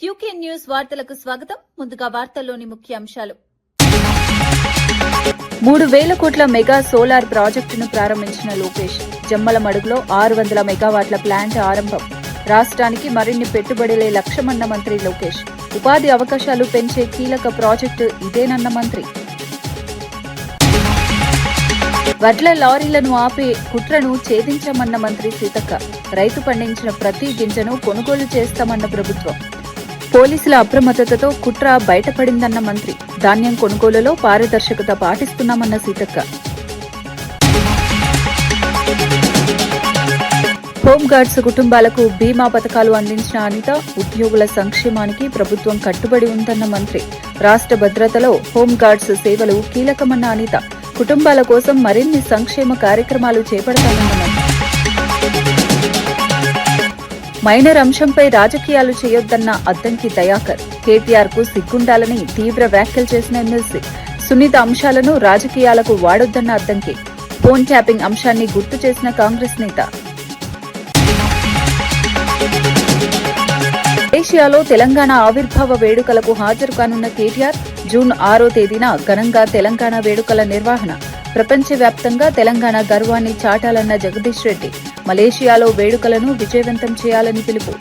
QK news వార్తలకు స్వాగతం. ముందుగా వార్తల్లోని ముఖ్య అంశాలు. 3,000 కోట్ల మెగా సోలార్ ప్రాజెక్టును ప్రారంభించిన లోకేష్. జమ్మలమడుగులో 600 మెగావాట్ల ప్లాంట్ ఆరంభం. రాష్ట్రానికి మరిన్ని పెట్టుబడులే లక్ష్యమన్న మంత్రి లోకేష్. ఉపాధి అవకాశాలు పెంచే కీలక ప్రాజెక్టు ఇదేనన్న మంత్రి. వడ్ల లారీలను ఆపే కుట్రను ఛేదించమన్న మంత్రి సీతక్క. రైతు పండించిన ప్రతి గింజను కొనుగోలు చేస్తామన్న ప్రభుత్వం. పోలీసుల అప్రమత్తతతో కుట్ర బయటపడిందన్న మంత్రి. ధాన్యం కొనుగోలులో పారదర్శకత పాటిస్తున్నామన్న సీతక్క. హోంగార్డ్స్ కుటుంబాలకు బీమా పథకాలు అందించిన అనిత. ఉద్యోగుల సంక్షేమానికి ప్రభుత్వం కట్టుబడి ఉందన్న మంత్రి. రాష్ట్ర భద్రతలో హోంగార్డ్స్ సేవలు కీలకమన్న అనిత. కుటుంబాల కోసం మరిన్ని సంక్షేమ కార్యక్రమాలు చేపడతామన్న మంత్రి. మైనర్ అంశంపై రాజకీయాలు చేయొద్దన్న అద్దంకి దయాకర్. కేటీఆర్ కు సిగ్గుండాలని తీవ్ర వ్యాఖ్యలు చేసిన ఎమ్మెల్సీ. సున్నిత అంశాలను రాజకీయాలకు వాడొద్దన్న అద్దంకి. ఫోన్ ట్యాపింగ్ అంశాన్ని గుర్తు చేసిన కాంగ్రెస్ నేత. మలేషియాలో తెలంగాణ ఆవిర్భావ వేడుకలకు హాజరు కానున్న కేటీఆర్. జూన్ 6వ తేదీన ఘనంగా తెలంగాణ వేడుకల నిర్వహణ. ప్రపంచవ్యాప్తంగా తెలంగాణ గర్వాన్ని చాటాలన్న జగదీష్ రెడ్డి. మలేషియాలో వేడుకలను విజయవంతం చేయాలని పిలుపు.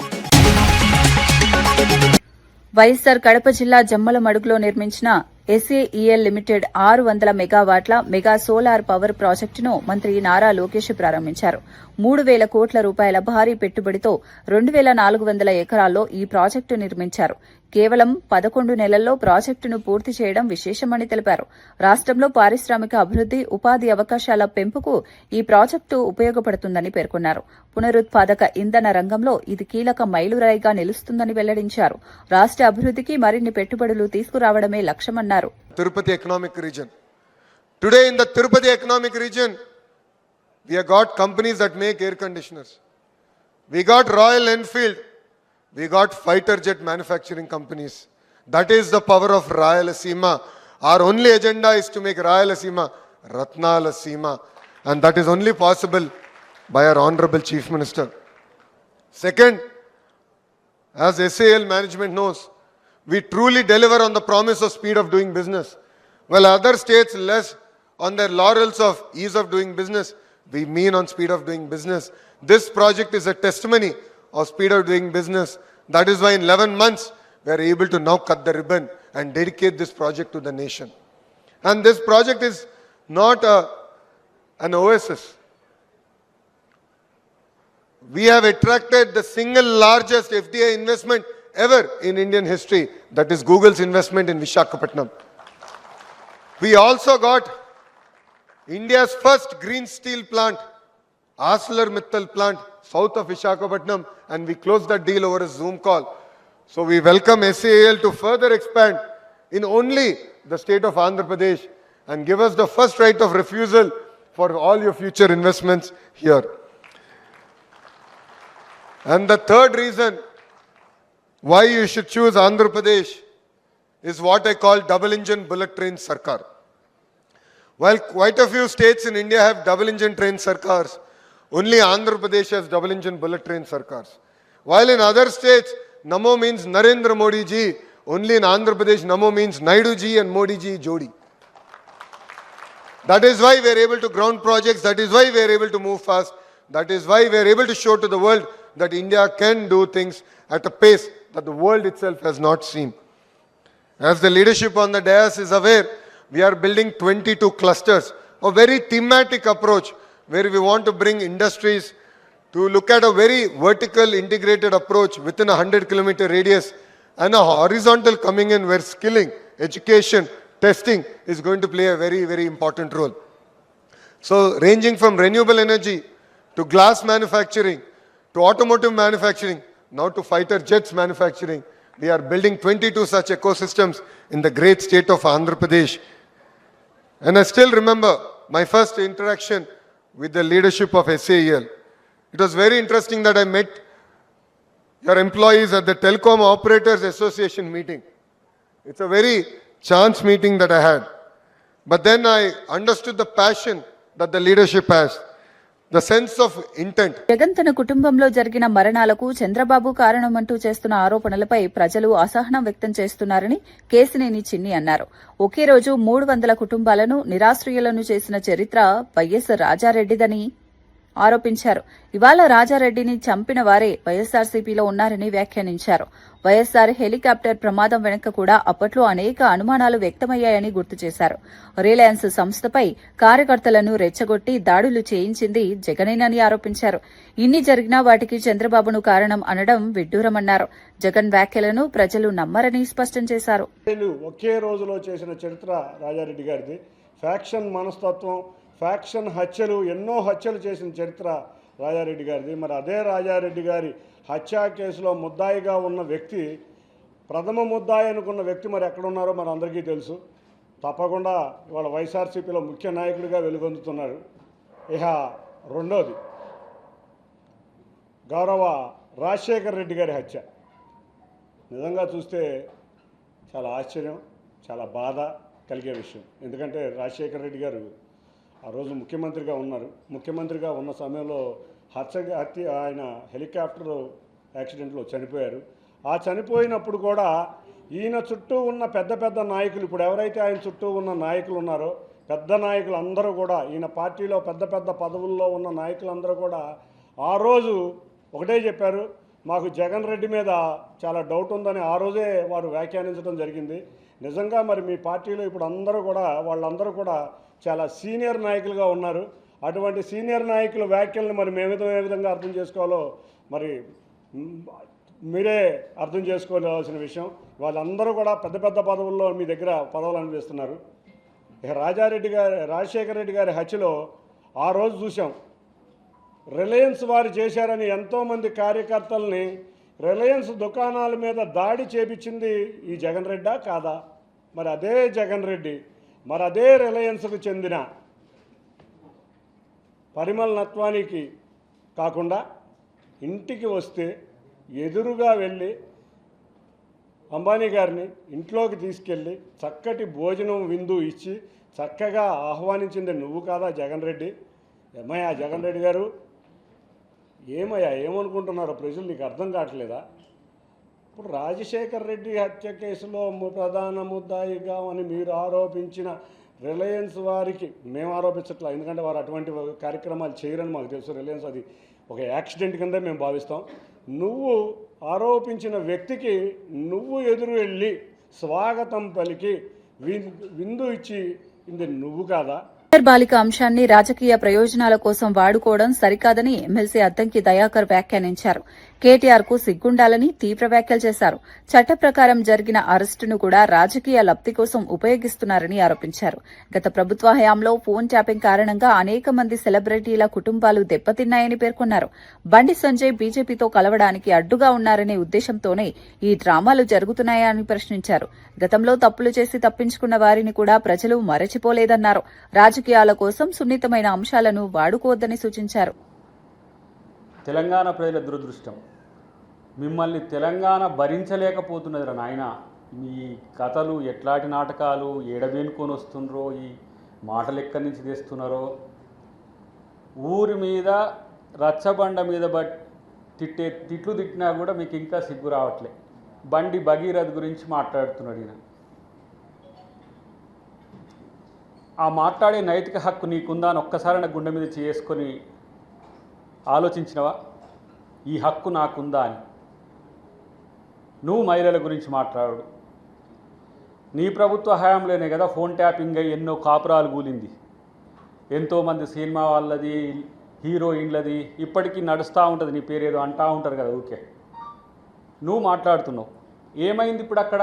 వైఎస్సార్ కడప జిల్లా జమ్మలమడుగులో నిర్మించిన ఎస్ఏఈఎల్ లిమిటెడ్ 600 మెగావాట్ల మెగా సోలార్ పవర్ ప్రాజెక్టును మంత్రి నారా లోకేష్ ప్రారంభించారు. 3,000 కోట్ల రూపాయల భారీ పెట్టుబడితో 2,400 ఎకరాల్లో ఈ ప్రాజెక్టు నిర్మించారు. కేవలం 11 నెలల్లో ప్రాజెక్టును పూర్తి చేయడం విశేషమని తెలిపారు. రాష్ట్రంలో పారిశ్రామిక అభివృద్ది, ఉపాధి అవకాశాల పెంపుకు ఈ ప్రాజెక్టు ఉపయోగపడుతుందని పేర్కొన్నారు. పునరుత్పాదక ఇంధన రంగంలో ఇది కీలక మైలురాయిగా నిలుస్తుందని వెల్లడించారు. రాష్ట్ర అభివృద్దికి మరిన్ని పెట్టుబడులు తీసుకురావడమే లక్ష్యమన్నారు. Tirupati economic region. Today in the Tirupati economic region, we have got companies that make air conditioners. We got Royal Enfield. We got fighter jet manufacturing companies. That is the power of Rayalaseema. Our only agenda is to make Rayalaseema Ratnalasema, and that is only possible by our Honorable Chief Minister. Second, as SAL management knows, we truly deliver on the promise of speed of doing business. While other states less on their laurels of ease of doing business, we mean on speed of doing business. This project is a testimony of speed of doing business. That is why in 11 months, we are able to now cut the ribbon and dedicate this project to the nation. And this project is not an oasis. We have attracted the single largest FDI investment ever in Indian history. That is Google's investment in Visakhapatnam. We also got India's first green steel plant, ArcelorMittal plant, south of Visakhapatnam, and we closed that deal over a Zoom call. So we welcome SAL to further expand in only the state of Andhra Pradesh and give us the first right of refusal for all your future investments here. And the third reason why you should choose Andhra Pradesh is what I call double engine bullet train sarkar. While quite a few states in India have double engine train sarkars, only Andhra Pradesh has double engine bullet train sarkars. While in other states, Namo means Narendra Modi ji, only in Andhra Pradesh, Namo means Naidu ji and Modi ji jodi. That is why we are able to ground projects, that is why we are able to move fast, that is why we are able to show to the world that India can do things at a pace that the world itself has not seen. As the leadership on the dais is aware, we are building 22 clusters, a very thematic approach where we want to bring industries to look at a very vertical integrated approach within a 100-kilometer radius and a horizontal coming in where skilling, education, testing is going to play a very, very important role. So ranging from renewable energy to glass manufacturing to automotive manufacturing, now to fighter jets manufacturing, we are building 22 such ecosystems in the great state of Andhra Pradesh. And I still remember my first interaction with the leadership of SAEL. It was very interesting that I met your employees at the Telecom Operators Association meeting. It's a very chance meeting that I had. But then I understood the passion that the leadership has. the sense of intent. Jagan తన కుటుంబంలో జరిగిన మరణాలకు చంద్రబాబు కారణమంటూ చేస్తున్న ఆరోపణలపై ప్రజలు అసహనం వ్యక్తం చేస్తున్నారని కేశినేని చిన్ని అన్నారు. ఒకే రోజు 300 కుటుంబాలను నిరాశ్రయులను చేసిన చరిత్ర వైఎస్ రాజారెడ్డిదని ఆరోపించారు. ఇవాళ రాజారెడ్డిని చంపిన వారే వైఎస్సార్సీపీలో ఉన్నారని వ్యాఖ్యానించారు. వైఎస్సార్ హెలికాప్టర్ ప్రమాదం వెనుక కూడా అప్పట్లో అనేక అనుమానాలు వ్యక్తమయ్యాయని గుర్తు చేశారు. రిలయన్స్ సంస్థపై కార్యకర్తలను రెచ్చగొట్టి దాడులు చేయించింది జగనేనని ఆరోపించారు. ఇన్ని జరిగినా వాటికి చంద్రబాబును కారణం అనడం విడ్డూరమన్నారు. జగన్ వ్యాఖ్యలను ప్రజలు నమ్మరని స్పష్టం చేశారు. ఒకే రోజులో చేసిన చరిత్ర రాజారెడ్డి గారిది. ఫ్యాక్షన్ మనస్తత్వం, ఫ్యాక్షన్ హత్యలు, ఎన్నో హత్యలు చేసిన చరిత్ర రాజారెడ్డి గారిది. మరి అదే రాజారెడ్డి గారి హత్యా కేసులో ముద్దాయిగా ఉన్న వ్యక్తి, ప్రథమ ముద్దాయి అనుకున్న వ్యక్తి మరి ఎక్కడున్నారో మన అందరికీ తెలుసు. తప్పకుండా ఇవాళ వైఎస్ఆర్సీపీలో ముఖ్య నాయకుడిగా వెలుగొందుతున్నారు. ఇక రెండోది గౌరవ రాజశేఖర్ రెడ్డి గారి హత్య. నిజంగా చూస్తే చాలా ఆశ్చర్యం, చాలా బాధ కలిగే విషయం. ఎందుకంటే రాజశేఖర్ రెడ్డి గారు ఆ రోజు ముఖ్యమంత్రిగా ఉన్నారు. ముఖ్యమంత్రిగా ఉన్న సమయంలో హత్య ఆయన హెలికాప్టర్ యాక్సిడెంట్లో చనిపోయారు. ఆ చనిపోయినప్పుడు కూడా ఈయన చుట్టూ ఉన్న పెద్ద పెద్ద నాయకులు, ఇప్పుడు ఎవరైతే ఆయన చుట్టూ ఉన్న నాయకులు ఉన్నారో పెద్ద నాయకులు అందరూ కూడా, ఈయన పార్టీలో పెద్ద పెద్ద పదవుల్లో ఉన్న నాయకులందరూ కూడా ఆ రోజు ఒకటే చెప్పారు, మాకు జగన్ రెడ్డి మీద చాలా డౌట్ ఉందని ఆ రోజే వారు వ్యాఖ్యానించడం జరిగింది. నిజంగా మరి మీ పార్టీలో ఇప్పుడు వాళ్ళందరూ కూడా చాలా సీనియర్ నాయకులుగా ఉన్నారు. అటువంటి సీనియర్ నాయకుల వ్యాఖ్యలను మరి ఏ విధంగా అర్థం చేసుకోవాలో మరి మీరే అర్థం చేసుకోవాల్సిన విషయం. వాళ్ళందరూ కూడా పెద్ద పెద్ద పదవుల్లో మీ దగ్గర పదవులు అనిపిస్తున్నారు. ఇక రాజశేఖర రెడ్డి గారి హత్యలో ఆ రోజు చూసాం, రిలయన్స్ వారు చేశారని ఎంతోమంది కార్యకర్తల్ని రిలయన్స్ దుకాణాల మీద దాడి చేపించింది ఈ జగన్ రెడ్డా కాదా? మరి అదే జగన్ రెడ్డి, మరి అదే రిలయన్స్కు చెందిన పరిమళ నత్వానికి కాకుండా ఇంటికి వస్తే ఎదురుగా వెళ్ళి అంబానీ గారిని ఇంట్లోకి తీసుకెళ్ళి చక్కటి భోజనం విందు ఇచ్చి చక్కగా ఆహ్వానించింది నువ్వు కాదా జగన్ రెడ్డి? ఏమయ్యా జగన్ రెడ్డి గారు, ఏమనుకుంటున్నారో ప్రజలు నీకు అర్థం కావట్లేదా? ఇప్పుడు రాజశేఖర్ రెడ్డి హత్య కేసులో ప్రధాన ముద్దాయిగా అని మీరు ఆరోపించిన రిలయన్స్ వారికి మేము ఆరోపించట్లా, ఎందుకంటే వారు అటువంటి కార్యక్రమాలు చేయరని మాకు తెలుసు. రిలయన్స్ అది ఒక యాక్సిడెంట్ కింద మేము భావిస్తాం. నువ్వు ఆరోపించిన వ్యక్తికి నువ్వు ఎదురు వెళ్ళి స్వాగతం పలికి విందు ఇచ్చి ఇది నువ్వు కాదా? బాలిక అంశాన్ని రాజకీయ ప్రయోజనాల కోసం వాడుకోవడం సరికాదని ఎమ్మెల్సీ అద్దంకి దయాకర్ వ్యాఖ్యానించారు. కేటీఆర్ కు సిగ్గుండాలని తీవ్ర వ్యాఖ్యలు చేశారు. చట్ట ప్రకారం జరిగిన అరెస్టును కూడా రాజకీయ లబ్ది కోసం ఉపయోగిస్తున్నారని ఆరోపించారు. గత ప్రభుత్వ హయాంలో ఫోన్ ట్యాపింగ్ కారణంగా అనేక మంది సెలబ్రిటీల కుటుంబాలు దెబ్బతిన్నాయని పేర్కొన్నారు. బండి సంజయ్ బీజేపీతో కలవడానికి అడ్డుగా ఉన్నారనే ఉద్దేశంతోనే ఈ డ్రామాలు జరుగుతున్నాయా అని ప్రశ్నించారు. గతంలో తప్పులు చేసి తప్పించుకున్న వారిని కూడా ప్రజలు మరచిపోలేదన్నారు. రాజకీయాల కోసం సున్నితమైన అంశాలను వాడుకోవద్దని సూచించారు. తెలంగాణ ప్రజల దురదృష్టం, మిమ్మల్ని తెలంగాణ భరించలేకపోతున్నదిరా నాయన. మీ కథలు ఎట్లాంటి నాటకాలు ఏడబేనుకొని వస్తుండ్రో, ఈ మాటలు ఎక్కడి నుంచి తెస్తున్నారో. ఊరి మీద రచ్చబండ మీద తిట్లు తిట్టినా కూడా మీకు ఇంకా సిగ్గు రావట్లే. బండి భగీరథ్ గురించి మాట్లాడుతున్నాడు ఈయన. ఆ మాట్లాడే నైతిక హక్కు నీకుందా అని ఒక్కసారి నా గుండె మీద చేసుకొని ఆలోచించినవా? ఈ హక్కు నాకుందా అని. నువ్వు మహిళల గురించి మాట్లాడు. నీ ప్రభుత్వ హయాంలోనే కదా ఫోన్ ట్యాపింగ్ అయ్యి ఎన్నో కాపురాలు కూలింది. ఎంతోమంది సినిమా వాళ్ళది, హీరోయిన్లది ఇప్పటికీ నడుస్తూ ఉంటుంది. నీ పేరు ఏదో అంటూ ఉంటారు కదా ఊకే. నువ్వు మాట్లాడుతున్నావు. ఏమైంది ఇప్పుడు అక్కడ?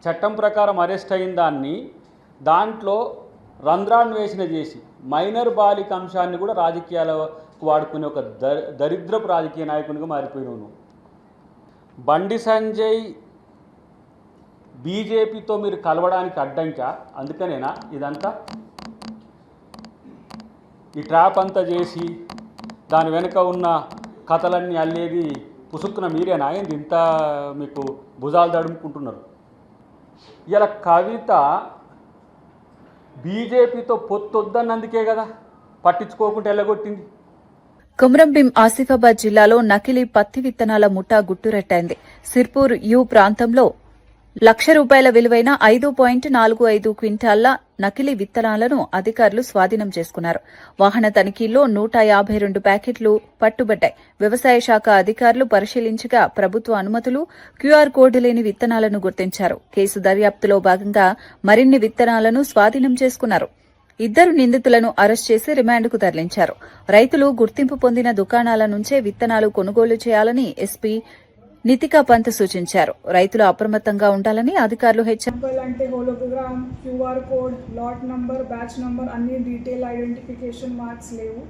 చట్టం ప్రకారం అరెస్ట్ అయిన దాంట్లో రంధ్రాన్వేషణ చేసి మైనర్ బాలిక అంశాన్ని కూడా రాజకీయాలకు వాడుకునే ఒక దరిద్రపు రాజకీయ నాయకునిగా మారిపోయినావు నువ్వు. బండి సంజయ్ బీజేపీతో మీరు కలవడానికి అడ్డంకా? అందుకనేనా ఇదంతా? ఈ ట్రాప్ అంతా చేసి దాని వెనుక ఉన్న కథలన్నీ అల్లేది పుసుక్కున మీరేనా? ఏంది ఇంత మీకు భుజాలు తడుముకుంటున్నారు? ఇలా కవిత బీజేపీతో పొత్తొద్దన్నందుకే కదా పట్టించుకోకుండా వెళ్ళగొట్టింది. కొమరంభీం ఆసిఫాబాద్ జిల్లాలో నకిలీ పత్తి విత్తనాల ముఠా గుట్టురట్టయింది. సిర్పూర్ యు ప్రాంతంలో ₹1,00,000 విలువైన 5.45 క్వింటాళ్ల నకిలీ విత్తనాలను అధికారులు స్వాధీనం చేసుకున్నారు. వాహన తనిఖీల్లో 152 ప్యాకెట్లు పట్టుబడ్డాయి. వ్యవసాయ శాఖ అధికారులు పరిశీలించగా ప్రభుత్వ అనుమతులు, క్యూఆర్ కోడ్ లేని విత్తనాలను గుర్తించారు. కేసు దర్యాప్తులో భాగంగా మరిన్ని విత్తనాలను స్వాధీనం చేసుకున్నారు. 2 నిందితులను అరెస్ట్ చేసి రిమాండ్కు తరలించారు. రైతులు గుర్తింపు పొందిన దుకాణాల నుంచే విత్తనాలు కొనుగోలు చేయాలని ఎస్పీ నితికా పంత్ సూచించారు. రైతులు అప్రమత్తంగా ఉండాలని అధికారులు హెచ్చరించారు. అంటే hologram, QR code, lot number, batch number అన్ని డీటెయిల్ ఐడెంటిఫికేషన్ మార్క్స్ లేవు.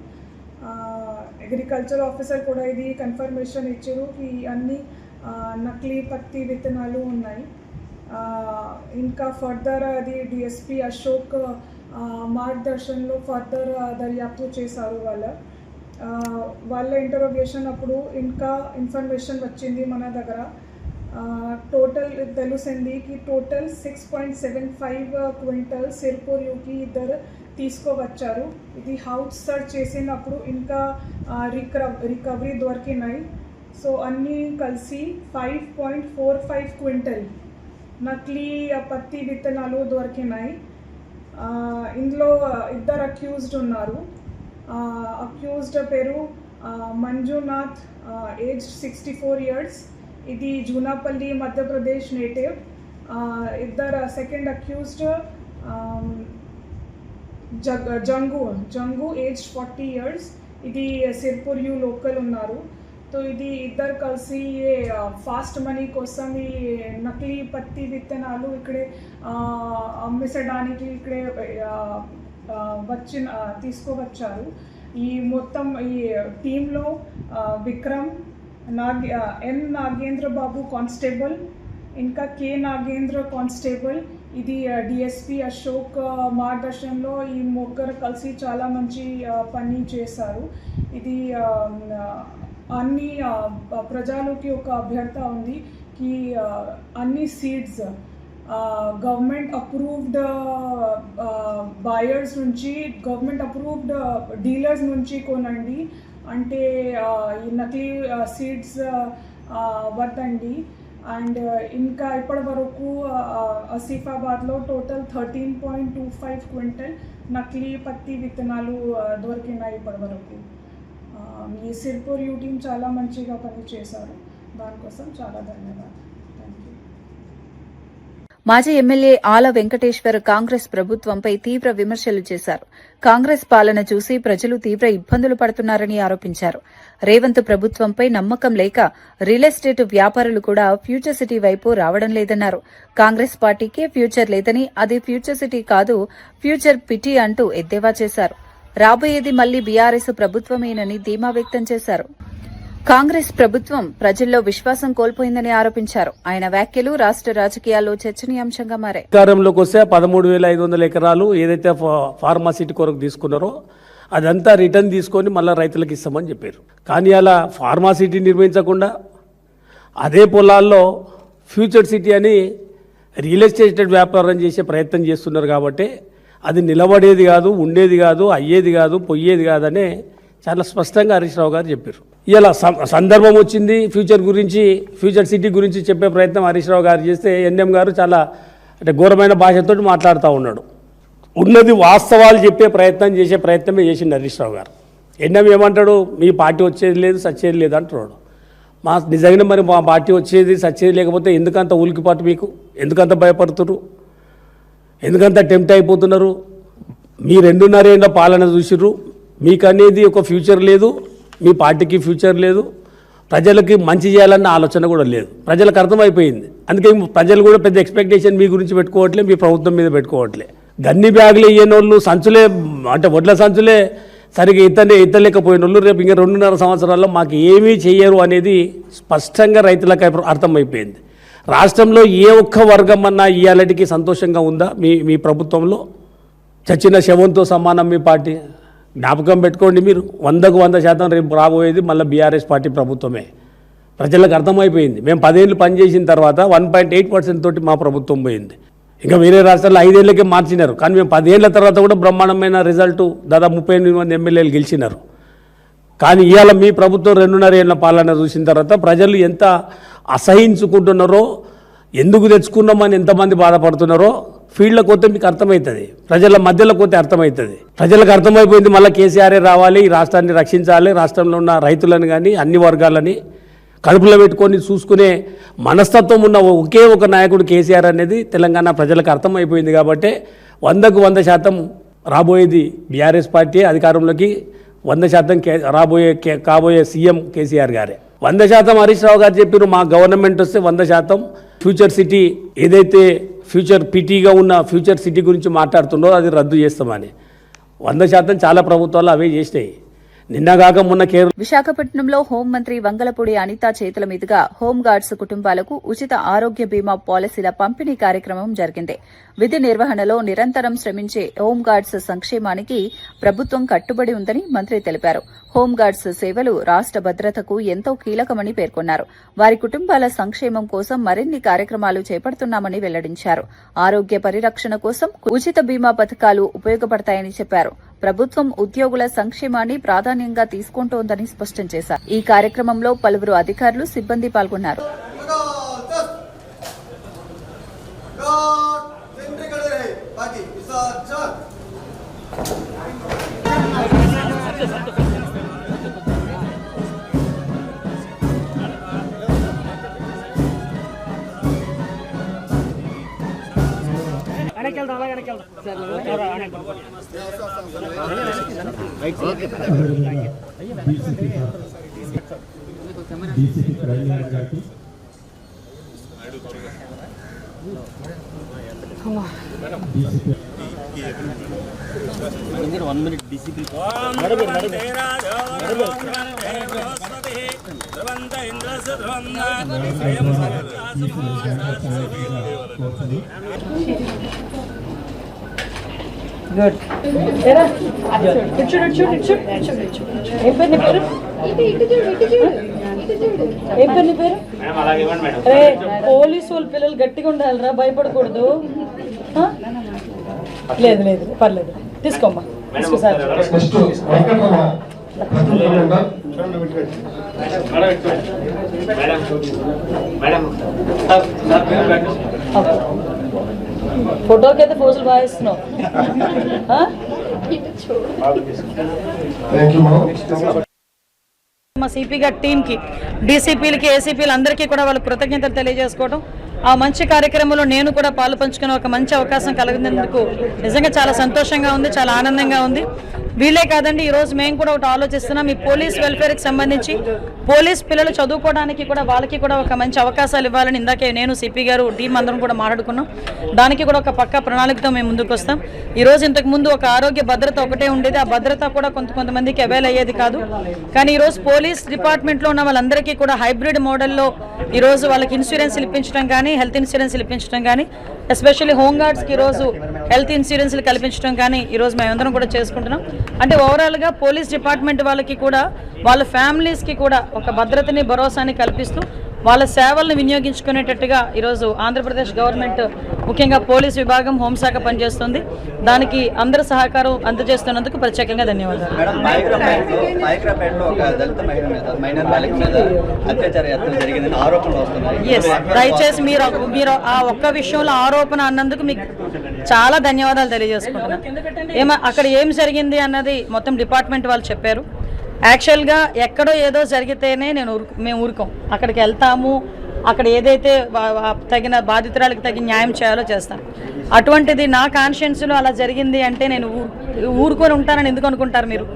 అగ్రికల్చర్ ఆఫీసర్ కూడా ఇది కన్ఫర్మేషన్ ఇచ్చారు కి అన్ని నకిలీ పత్తి విత్తనాలు ఉన్నాయి. ఇంకా ఫర్దర్ అది డిఎస్పీ అశోక్ మార్గదర్శనంలో ఫర్దర్ దర్యాప్తు చేశారు. వాళ్ళ ఇంటరోగేషన్ అప్పుడు ఇంకా ఇన్ఫర్మేషన్ వచ్చింది మన దగ్గర. టోటల్ తెలిసింది కి టోటల్ 6.75 క్వింటల్ సిర్పూర్ యూకి ఇద్దరు తీసుకువచ్చారు. ఇది హౌస్ సర్చ్ చేసినప్పుడు ఇంకా రికవరీ దొరికినాయి. సో అన్నీ కలిసి 5.45 క్వింటల్ నకిలీ పత్తి విత్తనాలు దొరికినాయి. ఇందులో 2 అక్యూజ్డ్ ఉన్నారు. అక్యూజ్డ్ పేరు మంజునాథ్, ఏజ్ 64 years. ఇది జూనాపల్లి మధ్యప్రదేశ్ నేటివ్. 2 సెకండ్ అక్యూజ్డ్ జంగు ఏజ్ 40 years. ఇది సిర్పూర్ యూ లోకల్ ఉన్నారు. तो ఇది ఇద్దరు కలిసి ఫాస్ట్ మనీ కోసం ఈ నకిలీ పత్తి విత్తనాలు ఇక్కడే అమ్మించడానికి ఇక్కడే తీసుకువచ్చారు. ఈ మొత్తం ఈ టీంలో విక్రమ్, ఎన్ నాగేంద్ర బాబు కానిస్టేబుల్, ఇంకా కే నాగేంద్ర కానిస్టేబుల్, ఇది డిఎస్పీ అశోక్ మార్గదర్శనంలో ఈ ముగ్గురు కలిసి చాలా మంచి పని చేశారు. ఇది అన్ని ప్రజలకి ఒక అభ్యర్థ ఉంది కి అన్ని సీడ్స్ గవర్నమెంట్ అప్రూవ్డ్ బయర్స్ నుంచి, గవర్నమెంట్ అప్రూవ్డ్ డీలర్స్ నుంచి కొనండి. అంటే ఈ నకిలీ సీడ్స్ వద్దండి. అండ్ ఇంకా ఇప్పటి వరకు ఆసిఫాబాద్లో టోటల్ 13.25 క్వింటల్ నకిలీ పత్తి విత్తనాలు దొరికినాయి ఇప్పటి వరకు. ఈ సిర్పూర్ యూ టీం చాలా మంచిగా పని చేశారు. దానికోసం చాలా ధన్యవాదాలు. Thank you. మాజీ ఎమ్మెల్యే ఆల వెంకటేశ్వర్ కాంగ్రెస్ ప్రభుత్వంపై తీవ్ర విమర్శలు చేశారు. కాంగ్రెస్ పాలన చూసి ప్రజలు తీవ్ర ఇబ్బందులు పడుతున్నారని ఆరోపించారు. రేవంత్ ప్రభుత్వంపై నమ్మకం లేక రియల్ ఎస్టేట్ వ్యాపారులు కూడా ఫ్యూచర్ సిటీ వైపు రావడం లేదన్నారు. కాంగ్రెస్ పార్టీకే ఫ్యూచర్ లేదని, అది ఫ్యూచర్ సిటీ కాదు, ఫ్యూచర్ పిటి అంటూ ఎద్దేవా చేశారు. రాబోయేది మళ్లీ బీఆర్ఎస్ ప్రభుత్వమేనని ధీమా వ్యక్తం చేశారు. కాంగ్రెస్ ప్రభుత్వం ప్రజల్లో విశ్వాసం కోల్పోయిందని ఆరోపించారు. ఆయన వ్యాఖ్యలు రాష్ట్ర రాజకీయాల్లో చర్చనీయాంశంగా మారాయి. అధికారంలోకి వస్తే 13,500 ఎకరాలు ఏదైతే ఫార్మాసిటీ కొరకు తీసుకున్నారో అదంతా రిటర్న్ తీసుకొని మళ్ళీ రైతులకు ఇస్తామని చెప్పారు. కానీ అలా ఫార్మాసిటీ నిర్మించకుండా అదే పొలాల్లో ఫ్యూచర్ సిటీ అని రియల్ ఎస్టేట్ వ్యాపారం చేసే ప్రయత్నం చేస్తున్నారు. కాబట్టి అది నిలబడేది కాదు, ఉండేది కాదు, అయ్యేది కాదు, పోయేది కాదనే చాలా స్పష్టంగా హరీష్ రావు గారు చెప్పారు. ఇలా సందర్భం వచ్చింది ఫ్యూచర్ గురించి, ఫ్యూచర్ సిటీ గురించి చెప్పే ప్రయత్నం హరీష్ రావు గారు చేస్తే ఎన్ఎం గారు చాలా అంటే ఘోరమైన భాషతో మాట్లాడుతూ ఉన్నాడు. ఉన్నది వాస్తవాలు చెప్పే ప్రయత్నం చేసే ప్రయత్నమే చేసిండు హరీష్ రావు గారు. ఎన్ఎం ఏమంటాడు, మీ పార్టీ వచ్చేది లేదు, సచ్చేది లేదు అంటున్నాడు. నిజంగానే మరి మా పార్టీ వచ్చేది సచ్చేది లేకపోతే ఎందుకంత ఉలికిపాటు, మీకు ఎందుకంత భయపడుతున్నారు, ఎందుకంత టెంప్ట్ అయిపోతున్నారు? మీ 2.5 ఏళ్ల పాలన చూసిర్రు, మీకు అనేది ఒక ఫ్యూచర్ లేదు, మీ పార్టీకి ఫ్యూచర్ లేదు, ప్రజలకి మంచి చేయాలన్న ఆలోచన కూడా లేదు. ప్రజలకు అర్థమైపోయింది. అందుకే ప్రజలు కూడా పెద్ద ఎక్స్పెక్టేషన్ మీ గురించి పెట్టుకోవట్లే, మీ ప్రభుత్వం మీద పెట్టుకోవట్లే. గన్ని బ్యాగులు ఇయ్యనోళ్ళు, సంచులే అంటే వడ్ల సంచులే సరిగ్గా ఎత్తలేకపోయిన వాళ్ళు రేపు ఇంకా 2.5 సంవత్సరాల్లో మాకు ఏమీ చెయ్యరు అనేది స్పష్టంగా రైతులకు అర్థమైపోయింది. రాష్ట్రంలో ఏ ఒక్క వర్గం అన్నా ఇయ్యాలటికి సంతోషంగా ఉందా మీ ప్రభుత్వంలో? చచ్చిన శవంతో సమానం మీ పార్టీ. జ్ఞాపకం పెట్టుకోండి, మీరు 100కు 100% రేపు రాబోయేది మళ్ళీ బీఆర్ఎస్ పార్టీ ప్రభుత్వమే. ప్రజలకు అర్థమైపోయింది. మేము 10 ఏళ్ళు పనిచేసిన తర్వాత 1.8% తోటి మా ప్రభుత్వం పోయింది. ఇంకా వేరే రాష్ట్రాల్లో 5 ఏళ్ళకే మార్చినారు. కానీ మేము 10 ఏళ్ల తర్వాత కూడా బ్రహ్మాండమైన రిజల్ట్, దాదాపు 38 మంది ఎమ్మెల్యేలు గెలిచినారు. కానీ ఇవాళ మీ ప్రభుత్వం 2.5 ఏళ్ల పాలన చూసిన తర్వాత ప్రజలు ఎంత అసహించుకుంటున్నారో, ఎందుకు తెచ్చుకున్నామని ఎంతమంది బాధపడుతున్నారో ఫీల్డ్లోకి పోతే మీకు అర్థమవుతుంది, ప్రజల మధ్యలోకి పోతే అర్థమవుతుంది. ప్రజలకు అర్థమైపోయింది మళ్ళీ కేసీఆరే రావాలి, ఈ రాష్ట్రాన్ని రక్షించాలి, రాష్ట్రంలో ఉన్న రైతులను కానీ అన్ని వర్గాలని కడుపులో పెట్టుకొని చూసుకునే మనస్తత్వం ఉన్న ఒకే ఒక నాయకుడు కేసీఆర్ అనేది తెలంగాణ ప్రజలకు అర్థమైపోయింది. కాబట్టి 100కు 100% రాబోయేది బీఆర్ఎస్ పార్టీ అధికారంలోకి, 100% కాబోయే సీఎం కేసీఆర్ గారే. 100% హరీష్ రావు గారు చెప్పారు మా గవర్నమెంట్ వస్తే 100% ఫ్యూచర్ సిటీ ఏదైతే ఫ్యూచర్ పిటీగా ఉన్న ఫ్యూచర్ సిటీ గురించి మాట్లాడుతుండో అది రద్దు చేస్తామని. 100% చాలా ప్రభుత్వాలు అవే చేసినాయి. నిన్నగాక మొన్న విశాఖపట్నంలో హోంమంత్రి వంగలపూడి అనిత చేతుల మీదుగా హోంగార్డ్స్ కుటుంబాలకు ఉచిత ఆరోగ్య బీమా పాలసీల పంపిణీ కార్యక్రమం జరిగింది. విధి నిర్వహణలో నిరంతరం శ్రమించే హోంగార్డ్స్ సంక్షేమానికి ప్రభుత్వం కట్టుబడి ఉందని మంత్రి తెలిపారు. హోంగార్డ్స్ సేవలు రాష్ట్ర భద్రతకు ఎంతో కీలకమని పేర్కొన్నారు. వారి కుటుంబాల సంక్షేమం కోసం మరిన్ని కార్యక్రమాలు చేపడుతున్నామని వెల్లడించారు. ఆరోగ్య పరిరక్షణ కోసం ఉచిత బీమా పథకాలు ఉపయోగపడతాయని చెప్పారు. ప్రభుత్వం ఉద్యోగుల సంక్షేమాన్ని ప్రాధాన్యంగా తీసుకుంటోందని స్పష్టం చేశారు. ఈ కార్యక్రమంలో పలువురు అధికారులు, సిబ్బంది పాల్గొన్నారు. గుడ్ పోలీసు వాళ్ళ పిల్లలు గట్టిగా ఉండాలిరా, భయపడకూడదు. లేదు లేదు పర్లేదు, తీసుకోమ్మా తీసుకో సార్. ఫోటోకి అయితే పోజులు బాగా ఇస్తున్నావు. మా సిపి గారి టీంకి, డీసీపీలకి, ఏసీపీలు అందరికీ కూడా వాళ్ళు కృతజ్ఞతలు తెలియజేసుకోవడం, ఆ మంచి కార్యక్రమంలో నేను కూడా పాలు పంచుకునే ఒక మంచి అవకాశం కలిగినందుకు నిజంగా చాలా సంతోషంగా ఉంది, చాలా ఆనందంగా ఉంది. వీళ్ళే కాదండి, ఈరోజు మేము కూడా ఒకటి ఆలోచిస్తున్నాం. ఈ పోలీస్ వెల్ఫేర్కి సంబంధించి పోలీస్ పిల్లలు చదువుకోవడానికి కూడా వాళ్ళకి కూడా ఒక మంచి అవకాశాలు ఇవ్వాలని ఇందాకే నేను, సిపి గారు, టీం అందరం కూడా మాట్లాడుకున్నాం. దానికి కూడా ఒక పక్కా ప్రణాళికతో మేము ముందుకు వస్తాం. ఈరోజు ఇంతకుముందు ఒక ఆరోగ్య భద్రత ఒకటే ఉండేది, ఆ భద్రత కూడా కొంతమందికి అవైల్ అయ్యేది కాదు. కానీ ఈరోజు పోలీస్ డిపార్ట్మెంట్లో ఉన్న వాళ్ళందరికీ కూడా హైబ్రిడ్ మోడల్లో ఈరోజు వాళ్ళకి ఇన్సూరెన్స్ ఇప్పించడం కానీ, హెల్త్ ఇన్సూరెన్స్ ఇప్పించడం కానీ, ఎస్పెషల్లీ హోంగార్డ్స్కి ఈరోజు హెల్త్ ఇన్సూరెన్స్లు కల్పించడం కానీ ఈరోజు మేమందరం కూడా చేసుకుంటున్నాం. అంటే ఓవరాల్గా పోలీస్ డిపార్ట్మెంట్ వాళ్ళకి కూడా, వాళ్ళ ఫ్యామిలీస్కి కూడా ఒక భద్రతని, భరోసాని కల్పిస్తూ వాళ్ళ సేవలను వినియోగించుకునేటట్టుగా ఈరోజు ఆంధ్రప్రదేశ్ గవర్నమెంట్, ముఖ్యంగా పోలీస్ విభాగం, హోంశాఖ పనిచేస్తుంది. దానికి అందరి సహకారం అందజేస్తున్నందుకు ప్రత్యేకంగా ధన్యవాదాలు. ఎస్, దయచేసి మీరు ఆ ఒక్క విషయంలో ఆరోపణ అన్నందుకు మీకు చాలా ధన్యవాదాలు తెలియజేసుకుంటున్నాను. అక్కడ ఏం జరిగింది అన్నది మొత్తం డిపార్ట్మెంట్ వాళ్ళు చెప్పారు. యాక్చువల్గా ఎక్కడో ఏదో జరిగితేనే మేము ఊరుకోం, అక్కడికి వెళ్తాము, అక్కడ ఏదైతే తగిన బాధితురాలకు తగిన న్యాయం చేయాలో చేస్తాం. అటువంటిది నా కాన్షియన్స్లో అలా జరిగింది అంటే నేను ఊరుకొని ఉంటానని ఎందుకు అనుకుంటారు మీరు?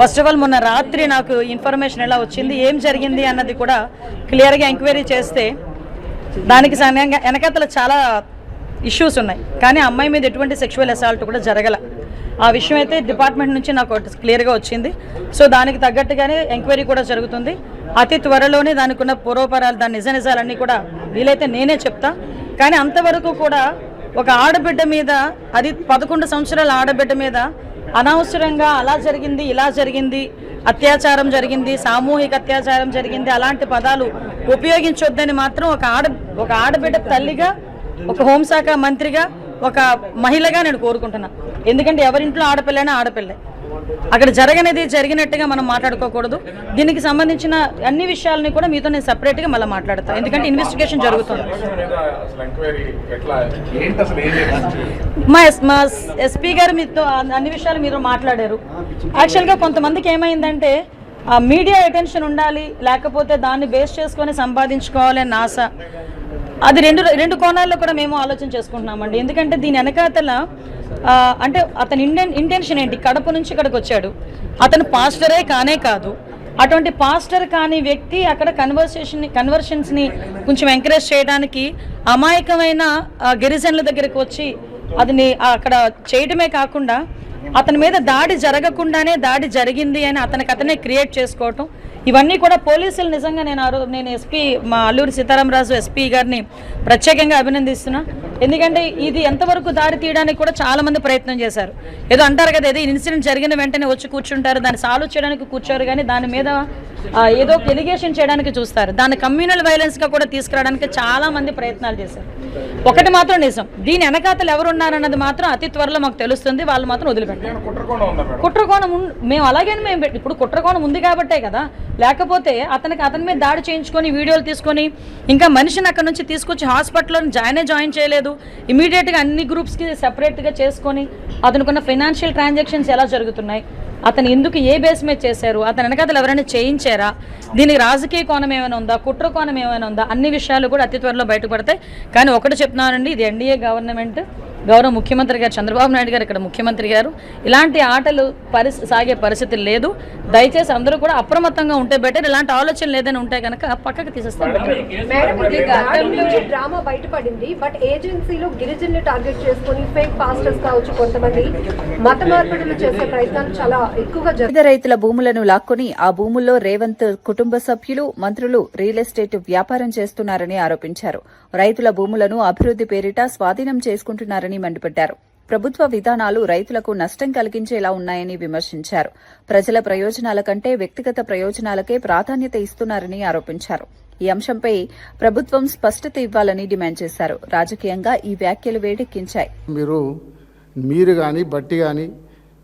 ఫస్ట్ ఆఫ్ ఆల్ మొన్న రాత్రి నాకు ఇన్ఫర్మేషన్ ఎలా వచ్చింది, ఏం జరిగింది అన్నది కూడా క్లియర్గా ఎంక్వైరీ చేస్తే దానికి వెనకతల చాలా ఇష్యూస్ ఉన్నాయి. కానీ అమ్మాయి మీద ఎటువంటి సెక్షువల్ అసాల్ట్ కూడా జరగల. ఆ విషయం అయితే డిపార్ట్మెంట్ నుంచి నాకు క్లియర్గా వచ్చింది. సో దానికి తగ్గట్టుగానే ఎంక్వైరీ కూడా జరుగుతుంది. అతి త్వరలోనే దానికి ఉన్న పూర్వపరాలు, దాని నిజాలన్నీ కూడా వీలైతే నేనే చెప్తా. కానీ అంతవరకు కూడా ఒక ఆడబిడ్డ మీద, అది 11 సంవత్సరాల ఆడబిడ్డ మీద అనవసరంగా అలా జరిగింది, ఇలా జరిగింది, అత్యాచారం జరిగింది, సామూహిక అత్యాచారం జరిగింది, అలాంటి పదాలు ఉపయోగించొద్దని మాత్రం ఒక ఆడబిడ్డ తల్లిగా, ఒక హోంశాఖ మంత్రిగా, ఒక మహిళగా నేను కోరుకుంటున్నా. ఎందుకంటే ఎవరింట్లో ఆడపిల్లైనా ఆడపిల్లే. అక్కడ జరగనిది జరిగినట్టుగా మనం మాట్లాడుకోకూడదు. దీనికి సంబంధించిన అన్ని విషయాలని కూడా మీతో నేను సపరేట్గా మళ్ళీ మాట్లాడతాను, ఎందుకంటే ఇన్వెస్టిగేషన్ జరుగుతుంది. మా ఎస్పీ గారు మీతో అన్ని విషయాలు మీరు మాట్లాడారు. యాక్చువల్గా కొంతమందికి ఏమైందంటే మీడియా అటెన్షన్ ఉండాలి, లేకపోతే దాన్ని బేస్ చేసుకొని సంపాదించుకోవాలి అన్న ఆశ. అది రెండు కోణాల్లో కూడా మేము ఆలోచన చేసుకుంటున్నామండి. ఎందుకంటే దీని వెనకాతల అంటే అతని ఇంటెన్షన్ ఏంటి? కడప నుంచి ఇక్కడికి వచ్చాడు, అతను పాస్టరే కానే కాదు. అటువంటి పాస్టర్ కాని వ్యక్తి అక్కడ కన్వర్షన్స్ని కొంచెం ఎంకరేజ్ చేయడానికి అమాయకమైన గిరిజనుల దగ్గరికి వచ్చి అదిని అక్కడ చేయడమే కాకుండా అతని మీద దాడి జరగకుండానే దాడి జరిగింది అని అతనే క్రియేట్ చేసుకోవటం, ఇవన్నీ కూడా పోలీసులు నిజంగా నేను ఎస్పీ మా అల్లూరి సీతారామరాజు ఎస్పీ గారిని ప్రత్యేకంగా అభినందిస్తున్నా. ఎందుకంటే ఇది ఎంతవరకు దారి తీయడానికి కూడా చాలా మంది ప్రయత్నం చేశారు. ఏదో అంటారు కదా, ఏదో ఇన్సిడెంట్ జరిగిన వెంటనే వచ్చి కూర్చుంటారు, దాన్ని సాల్వ్ చేయడానికి కూర్చోరు, కానీ దాని మీద ఏదో ఎలిగేషన్ చేయడానికి చూస్తారు. దాన్ని కమ్యూనల్ వైలెన్స్గా కూడా తీసుకురావడానికి చాలా మంది ప్రయత్నాలు చేశారు. ఒకటి మాత్రం నిజం, దీని వెనకాతలు ఎవరున్నారన్నది మాత్రం అతి త్వరలో మాకు తెలుస్తుంది. వాళ్ళు మాత్రం వదిలిపెట్టారు. కుట్రకోణం మేము అలాగే ఇప్పుడు కుట్రకోణం ఉంది కాబట్టే కదా, లేకపోతే అతని మీద దాడి చేయించుకొని వీడియోలు తీసుకొని ఇంకా మనిషిని అక్కడ నుంచి తీసుకొచ్చి హాస్పిటల్లో జాయిన్ చేయలేదు. ఇమీడియట్గా అన్ని గ్రూప్స్కి సెపరేట్గా చేసుకొని అతనుకున్న ఫైనాన్షియల్ ట్రాన్సాక్షన్స్ ఎలా జరుగుతున్నాయి, అతను ఎందుకు ఏ బేస్ మీద చేశారు, అతని వెనకాతలు ఎవరైనా చేయించారా, దీనికి రాజకీయ కోణం ఏమైనా ఉందా, కుట్ర కోణం ఏమైనా ఉందా, అన్ని విషయాలు కూడా అతి త్వరలో బయటపడతాయి. కానీ ఒకటి చెప్తున్నానండి, ఇది ఎన్డీఏ గవర్నమెంట్, గౌరవ ముఖ్యమంత్రి గారు చంద్రబాబు నాయుడు గారు ఇక్కడ ముఖ్యమంత్రి గారు, ఇలాంటి ఆటలు సాగే పరిస్థితి లేదు. దయచేసి అందరూ కూడా అప్రమత్తంగా ఉంటే బెటర్. ఇలాంటి ఆలోచన లేదని ఉంటే కనుక పక్కకు తీసేస్తాం. డ్రామా బయటపడింది, బట్ ఏజెన్సీలో గిరిజనులు టార్గెట్ చేసుకుని ఫేక్ పాస్టర్స్ కావచ్చు, కొంతమంది మత మార్పిడులు చేసే ప్రయత్నాలు చాలా ఎక్కువగా పేద రైతుల భూములను లాక్కొని ఆ భూముల్లో రేవంత్ కుటుంబ సభ్యులు, మంత్రులు రియల్ ఎస్టేట్ వ్యాపారం చేస్తున్నారని ఆరోపించారు. రైతుల భూములను అభివృద్ది పేరిట స్వాధీనం చేసుకుంటున్నారని మండిపడ్డారు. ప్రభుత్వ విధానాలు రైతులకు నష్టం కలిగించేలా ఉన్నాయని విమర్శించారు. ప్రజల ప్రయోజనాల కంటే వ్యక్తిగత ప్రయోజనాలకే ప్రాధాన్యత ఇస్తున్నారని ఆరోపించారు. ఈ అంశంపై ప్రభుత్వం స్పష్టత ఇవ్వాలని డిమాండ్ చేశారు. రాజకీయంగా ఈ వ్యాఖ్యలు వేడెక్కించాయి. మీరు కానీ బట్టి కానీ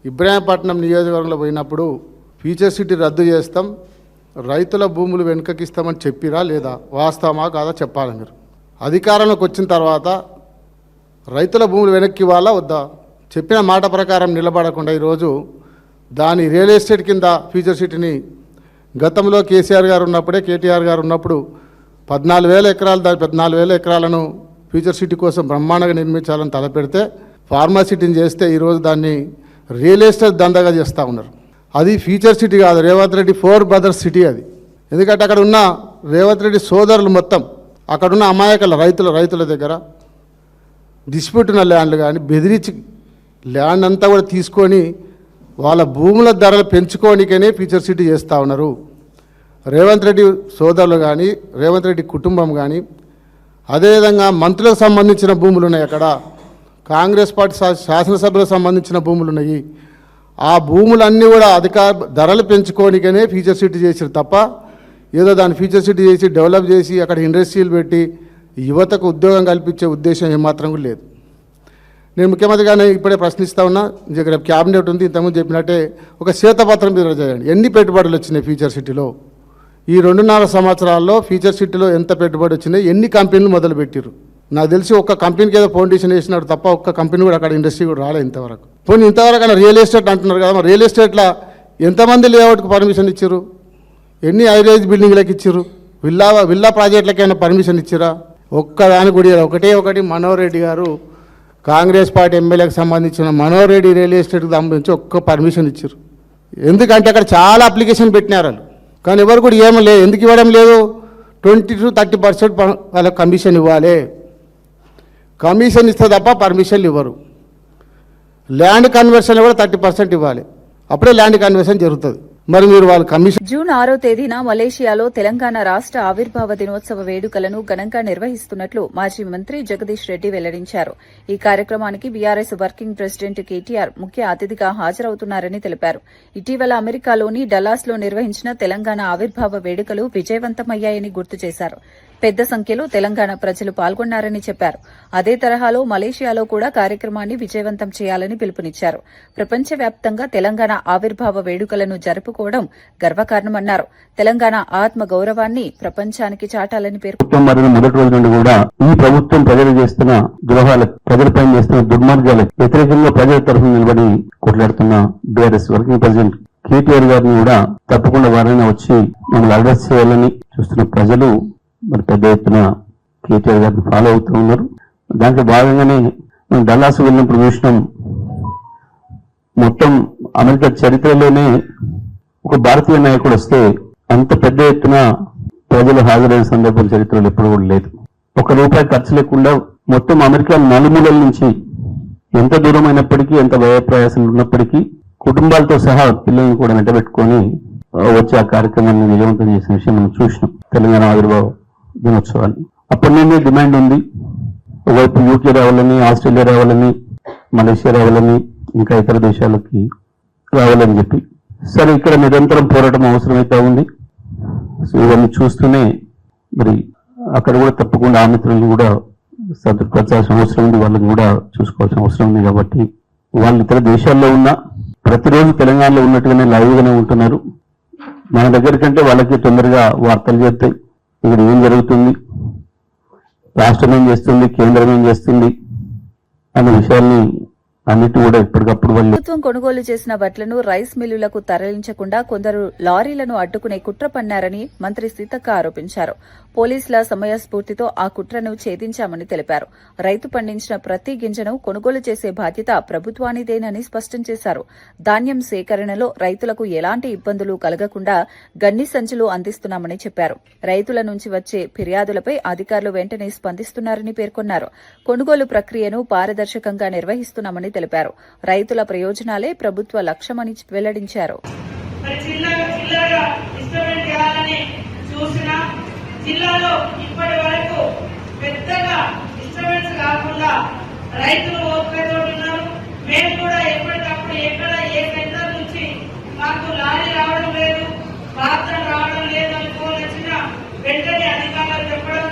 ఇబ్రాహీంపట్నం నియోజకవర్గంలో పోయినప్పుడు ఫ్యూచర్ సిటీ రద్దు చేస్తాం, రైతుల భూములు వెనుకకిస్తామని చెప్పిరా లేదా? వాస్తవమా కాదా చెప్పాలి. మీరు అధికారంలోకి వచ్చిన తర్వాత రైతుల భూములు వెనక్కి ఇవ్వాలా వద్దా? చెప్పిన మాట ప్రకారం నిలబడకుండా ఈరోజు దాని రియల్ ఎస్టేట్ కింద ఫ్యూచర్ సిటీని గతంలో కేసీఆర్ గారు ఉన్నప్పుడే, కేటీఆర్ గారు ఉన్నప్పుడు 14,000 ఎకరాలు, దాని 14,000 ఎకరాలను ఫ్యూచర్ సిటీ కోసం బ్రహ్మాండంగా నిర్మించాలని తలపెడితే ఫార్మాసిటీని చేస్తే ఈరోజు దాన్ని రియల్ ఎస్టేట్ దందాగా చేస్తూ ఉన్నారు. అది ఫ్యూచర్ సిటీ కాదు, రేవంత్ రెడ్డి 4 బ్రదర్స్ సిటీ అది. ఎందుకంటే అక్కడ ఉన్న రేవంత్ రెడ్డి సోదరులు మొత్తం అక్కడున్న అమాయకుల రైతుల దగ్గర డిస్ప్యూట్ ఉన్న ల్యాండ్లు కానీ బెదిరించి ల్యాండ్ అంతా కూడా తీసుకొని వాళ్ళ భూముల ధరలు పెంచుకోనికనే ఫ్యూచర్ సిటీ చేస్తూ ఉన్నారు. రేవంత్ రెడ్డి సోదరులు కానీ, రేవంత్ రెడ్డి కుటుంబం కానీ, అదేవిధంగా మంత్రులకు సంబంధించిన భూములు ఉన్నాయి, అక్కడ కాంగ్రెస్ పార్టీ శాసనసభ్యులకు సంబంధించిన భూములు ఉన్నాయి. ఆ భూములన్నీ కూడా ధరలు పెంచుకోనికనే ఫ్యూచర్ సిటీ చేసారు తప్ప ఏదో దాన్ని ఫ్యూచర్ సిటీ చేసి డెవలప్ చేసి అక్కడ ఇండస్ట్రీలు పెట్టి యువతకు ఉద్యోగం కల్పించే ఉద్దేశం ఏమాత్రం కూడా లేదు. నేను ముఖ్యమంత్రి గారిని ఇప్పుడే ప్రశ్నిస్తూ ఉన్నా, ఇక్కడ క్యాబినెట్ ఉంది, ఇంతకుముందు చెప్పినట్టే ఒక శ్వేతపత్రం విడుదల చేయండి. ఎన్ని పెట్టుబడులు వచ్చినాయి ఫ్యూచర్ సిటీలో? ఈ 2.5 సంవత్సరాల్లో ఫ్యూచర్ సిటీలో ఎంత పెట్టుబడి వచ్చినాయి, ఎన్ని కంపెనీలు మొదలుపెట్టారు? నాకు తెలిసి ఒక్క కంపెనీకి ఏదో ఫౌండేషన్ వేసినాడు తప్ప ఒక్క కంపెనీ కూడా అక్కడ ఇండస్ట్రీ కూడా రాలేదు ఇంతవరకు. పోనీ ఇంతవరకు అన్న రియల్ ఎస్టేట్ అంటున్నారు కదా, మరి రియల్ ఎస్టేట్లో ఎంతమంది లేఅవుట్కి పర్మిషన్ ఇచ్చారు? ఎన్ని హైరేజ్ బిల్డింగ్లకు ఇచ్చారు? విల్లా ప్రాజెక్టులకి ఏమైనా పర్మిషన్ ఇచ్చారా? ఒక్కదానికి కూడా ఒకటి మనోహర్ రెడ్డి గారు కాంగ్రెస్ పార్టీ ఎమ్మెల్యేకి సంబంధించిన మనోహర్ రెడ్డి రియల్ ఎస్టేట్కి సంబంధించి ఒక్క పర్మిషన్ ఇచ్చారు. ఎందుకంటే అక్కడ చాలా అప్లికేషన్ పెట్టినారు వాళ్ళు, కానీ ఎవరు కూడా ఏమో లేదు. ఎందుకు ఇవ్వడం లేదు? 20 to 30% వాళ్ళకి కమిషన్ ఇవ్వాలి. కమిషన్ ఇస్తే తప్ప పర్మిషన్లు ఇవ్వరు. ల్యాండ్ కన్వర్షన్ కూడా 30% ఇవ్వాలి, అప్పుడే ల్యాండ్ కన్వర్షన్ జరుగుతుంది. మరి మీరు వాళ్ళ కమిషన్. జూన్ 6వ తేదీన మలేషియాలో తెలంగాణ రాష్ట్ర ఆవిర్భావ దినోత్సవ వేడుకలను ఘనంగా నిర్వహిస్తున్నట్లు మాజీ మంత్రి జగదీష్ రెడ్డి వెల్లడించారు. ఈ కార్యక్రమానికి బీఆర్ఎస్ వర్కింగ్ ప్రెసిడెంట్ కేటీఆర్ ముఖ్య అతిథిగా హాజరవుతున్నారని తెలిపారు. ఇటీవల అమెరికాలోని డల్లాస్లో నిర్వహించిన తెలంగాణ ఆవిర్భావ వేడుకలు విజయవంతమయ్యాయని గుర్తు చేశారు. పెద్ద సంఖ్యలో తెలంగాణ ప్రజలు పాల్గొన్నారని చెప్పారు. అదే తరహాలో మలేషియాలో కూడా కార్యక్రమాన్ని విజయవంతం చేయాలని పిలుపునిచ్చారు. ప్రపంచవ్యాప్తంగా తెలంగాణ ఆవిర్భావ వేడుకలను జరుపుకోవడం గర్వకారణమన్నారు. తెలంగాణ ఆత్మ గౌరవాన్ని ప్రపంచానికి చాటాలని పేర్కొన్నారు. మొదటి రోజు నుండి కూడా ఈ ప్రభుత్వం ప్రజలు చేస్తున్న ద్రోహాలకు, ప్రజలపై చేస్తున్న దుర్మార్గాలకు వ్యతిరేకంగా ప్రజల తరఫున నిలబడి కొట్లాడుతున్న బీఆర్ఎస్ వర్కింగ్ ప్రెసిడెంట్ కేటీఆర్ గారిని కూడా తప్పకుండా వారైనా వచ్చి మమ్మల్ని అడ్రస్ చేయాలని చూస్తున్న ప్రజలు మరి పెద్ద ఎత్తున కేటీఆర్ గారిని ఫాలో అవుతూ ఉన్నారు. దాంట్లో భాగంగానే మనం డల్లాస్ వెళ్ళినప్పుడు చూసినాం, మొత్తం అమెరికా చరిత్రలోనే ఒక భారతీయ నాయకుడు వస్తే అంత పెద్ద ఎత్తున ప్రజలు హాజరైన సందర్భం చరిత్రలో ఎప్పుడు కూడా లేదు. ₹1 ఖర్చు లేకుండా మొత్తం అమెరికా నలుమూలల నుంచి ఎంత దూరం అయినప్పటికీ, ఎంత వ్యయప్రయాసాలు ఉన్నప్పటికీ కుటుంబాలతో సహా పిల్లల్ని కూడా వెంటబెట్టుకొని వచ్చి ఆ కార్యక్రమాన్ని విజయవంతం చేసిన విషయం మనం చూసినాం. తెలంగాణ ఆవిర్భావ దినోత్సవాన్ని అప్పటి నుండి డిమాండ్ ఉంది. ఒకవైపు యూకే రావాలని, ఆస్ట్రేలియా రావాలని, మలేషియా రావాలని, ఇంకా ఇతర దేశాలకి రావాలని చెప్పి, సరే ఇక్కడ నిరంతరం పోరాటం అవసరమైతే ఉంది. సో ఇవన్నీ చూస్తూనే మరి అక్కడ కూడా తప్పకుండా ఆ మిత్రులను కూడా సదుపరచాల్సిన అవసరం ఉంది, వాళ్ళని కూడా చూసుకోవాల్సిన అవసరం ఉంది. కాబట్టి వాళ్ళు ఇతర దేశాల్లో ఉన్న ప్రతిరోజు తెలంగాణలో ఉన్నట్టుగానే లైవ్ గానే ఉంటున్నారు. మన దగ్గర కంటే వాళ్ళకి తొందరగా వార్తలు చేస్తాయి. ఇక్కడ ఏం జరుగుతుంది, రాష్ట్రం ఏం చేస్తుంది, కేంద్రం ఏం చేస్తుంది అనే విషయాల్ని అన్నిటి కూడా ఎప్పటికప్పుడు ప్రభుత్వం కొనుగోలు చేసిన వడ్లను రైస్ మిల్లులకు తరలించకుండా కొందరు లారీలను అడ్డుకునే కుట్ర పన్నారని మంత్రి సీతక్క ఆరోపించారు. పోలీసుల సమయస్ఫూర్తితో ఆ కుట్రను ఛేదించామని తెలిపారు. రైతు పండించిన ప్రతి గింజను కొనుగోలు చేసే బాధ్యత ప్రభుత్వానిదేనని స్పష్టం చేశారు. ధాన్యం సేకరణలో రైతులకు ఎలాంటి ఇబ్బందులు కలగకుండా గన్ని సంచులు అందిస్తున్నామని చెప్పారు. రైతుల నుంచి వచ్చే ఫిర్యాదులపై అధికారులు వెంటనే స్పందిస్తున్నారని పేర్కొన్నారు. కొనుగోలు ప్రక్రియను పారదర్శకంగా నిర్వహిస్తున్నామని తెలిపారు. రైతుల ప్రయోజనాలే ప్రభుత్వ లక్ష్యమని వెల్లడించారు. జిల్లాలో ఇప్పటి వరకు పెద్దగా డిస్టర్బెన్స్ కాకుండా రైతులు ఓపికతో ఉన్నారు. మేము కూడా ఎప్పటికప్పుడు ఎక్కడ ఏ సెంటర్ నుంచి మాకు లారీ రావడం లేదు, వార్తలు రావడం లేదు అని ఫోన్ వచ్చినా వెంటనే అధికారులు చెప్పడం,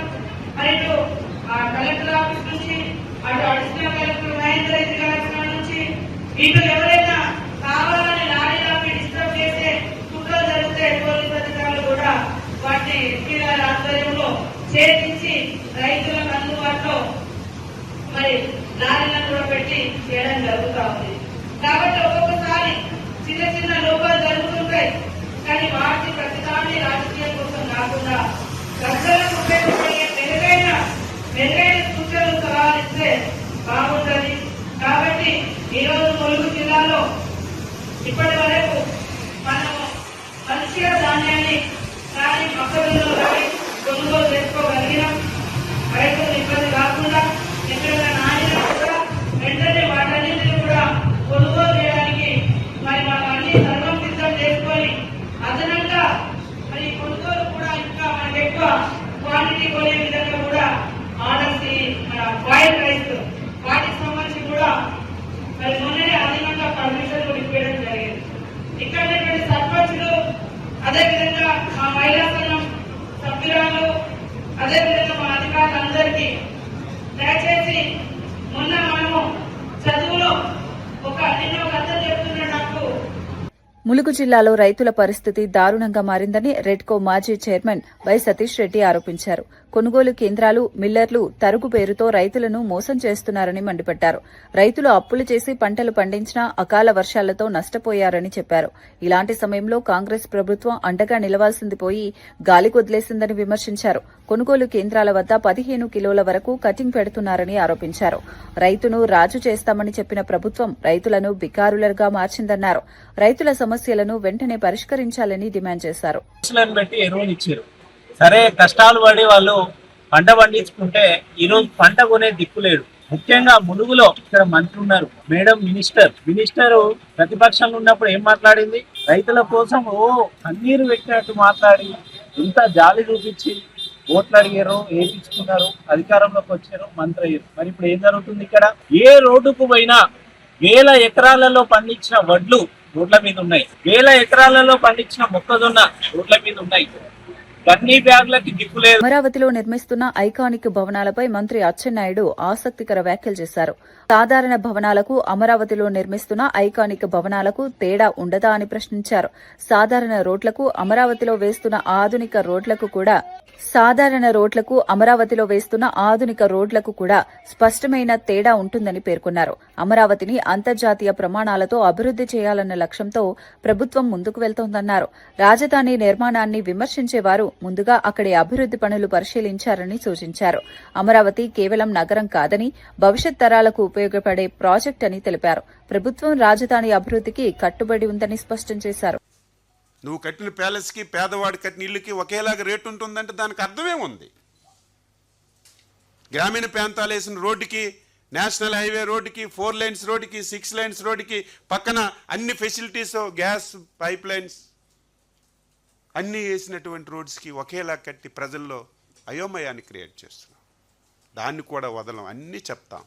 మరి ఇటు కలెక్టర్ ఆఫీస్ నుంచి, అటు additional collector Mahender Reddy collector నుంచి, ఇటు ఎవరైనా కావాలని లారీ ఆపి డిస్టర్బ్ చేసే కుట్రలు జరిగితే పోలీసు అధికారులు కూడా వాటిని ఎస్పీల ఆధ్వర్యంలో చేర్చి రైతులకు అందుబాటులో మరి లారీలను కూడా పెట్టి చేయడం జరుగుతూ ఉంది. కాబట్టి ఒక్కొక్కసారి చిన్న చిన్న లోపాలు జరుగుతుంటాయి. కానీ వాటి ప్రతిదాన్ని రాజకీయం కోసం కాకుండా ప్రజలకు ఉపయోగపడే మెరుగైన సూచనలు సలహాలు ఇస్తే బాగుంటుంది. కాబట్టి ఈరోజు ములుగు జిల్లాలో ఇప్పటి వరకు మనం మంచిగా ధాన్యాన్ని కానీ మొక్కజొన్నలు కానీ కొనుగోలు చేసుకోగలిగినాం. రైతులు ఇబ్బంది కాకుండా ఎక్కడైనా నాణ్యత కూడా వెంటనే వాటన్నింటినీ కూడా కొనుగోలు చేయడానికి మరి మనం అన్ని సర్వం సిద్ధం చేసుకొని అదనంగా మరి కొనుగోలు కూడా ఇంకా మనకి ఎక్కువ క్వాంటిటీ కొనే విధంగా కూడా ఆర్డర్స్ బాయిల్ రైస్ వాటికి సంబంధించి కూడా మరి మొన్ననే అదనంగా పర్మిషన్ కూడా ఇవ్వడం జరిగింది. ఇక్కడ సర్పంచులు, అదేవిధంగా మా మహిళా సంఘం సభ్యురాలు, అదేవిధంగా మా అధికారులందరికీ దయచేసి మొన్న మనము చదువులో నిన్న ఒక అర్థం చెప్తున్నట్టు ములుగు జిల్లాలో రైతుల పరిస్థితి దారుణంగా మారిందని రెడ్కో మాజీ చైర్మన్ వై సతీష్ రెడ్డి ఆరోపించారు. కొనుగోలు కేంద్రాలు, మిల్లర్లు తరుగు పేరుతో రైతులను మోసం చేస్తున్నారని మండిపడ్డారు. రైతులు అప్పులు చేసి పంటలు పండించినా అకాల వర్షాలతో నష్టపోయారని చెప్పారు. ఇలాంటి సమయంలో కాంగ్రెస్ ప్రభుత్వం అండగా నిలవాల్సింది పోయి గాలికొదిలేసిందని విమర్శించారు. కొనుగోలు కేంద్రాల వద్ద 15 కిలోల వరకు కటింగ్ పెడుతున్నారని ఆరోపించారు. రైతును రాజు చేస్తామని చెప్పిన ప్రభుత్వం రైతులను బికారులుగా మార్చిందన్నారు. రైతుల సమస్యలను వెంటనే పరిష్కరించాలని డిమాండ్ చేశారు. సరే కష్టాలు పడి వాళ్ళు పంట పండించుకుంటే ఈ రోజు పంట కొనే దిక్కులేడు. ముఖ్యంగా ములుగులో ఇక్కడ మంత్రి ఉన్నారు, మేడం మినిస్టర్ ప్రతిపక్షంలో ఉన్నప్పుడు ఏం మాట్లాడింది? రైతుల కోసం కన్నీరు పెట్టినట్టు మాట్లాడి ఇంత జాలి చూపించి ఓట్లు అడిగారు, వేయించుకున్నారు, అధికారంలోకి వచ్చారు, మంత్రి అయ్యారు. మరి ఇప్పుడు ఏం జరుగుతుంది? ఇక్కడ ఏ రోడ్డుకు పోయినా 1000 ఎకరాలలో పండించిన వడ్లు రోడ్ల మీద ఉన్నాయి, 1000 ఎకరాలలో పండించిన మొక్కజొన్న రోడ్ల మీద ఉన్నాయి. గన్నీ బ్యాగ్లకి దిక్కు లేదు. అమరావతిలో నిర్మిస్తున్న ఐకానిక్ భవనాలపై మంత్రి అచ్చెన్నాయుడు ఆసక్తికర వ్యాఖ్యలు చేశారు. సాధారణ భవనాలకు అమరావతిలో నిర్మిస్తున్న ఐకానిక్ భవనాలకు తేడా ఉండదా అని ప్రశ్నించారు. సాధారణ రోడ్లకు అమరావతిలో వేస్తున్న ఆధునిక రోడ్లకు కూడా స్పష్టమైన తేడా ఉంటుందని పేర్కొన్నారు. అమరావతిని అంతర్జాతీయ ప్రమాణాలతో అభివృద్ది చేయాలన్న లక్ష్యంతో ప్రభుత్వం ముందుకు వెళ్తోందన్నారు. రాజధాని నిర్మాణాన్ని విమర్శించేవారు ముందుగా అక్కడి అభివృద్ది పనులు పరిశీలించారని సూచించారు. అమరావతి కేవలం నగరం కాదని భవిష్యత్ తరాలకు ఉపయోగపడే ప్రాజెక్ట్ అని తెలిపారు. ప్రభుత్వం రాజధాని అభివృద్దికి కట్టుబడి ఉందని స్పష్టం చేశారు. నువ్వు కట్టిన ప్యాలెస్కి పేదవాడు కట్టిన ఇల్లుకి ఒకేలాగా రేటు ఉంటుందంటే దానికి అర్థమే ఉంది. గ్రామీణ ప్రాంతాలు వేసిన రోడ్డుకి, నేషనల్ హైవే రోడ్డుకి, 4 lanes రోడ్డుకి, 6 lanes రోడ్డుకి పక్కన అన్ని ఫెసిలిటీస్, గ్యాస్ పైప్ లైన్స్ అన్నీ వేసినటువంటి రోడ్స్కి ఒకేలా కట్టి ప్రజల్లో అయోమయాన్ని క్రియేట్ చేస్తున్నాం. దాన్ని కూడా వదలం, అన్నీ చెప్తాం.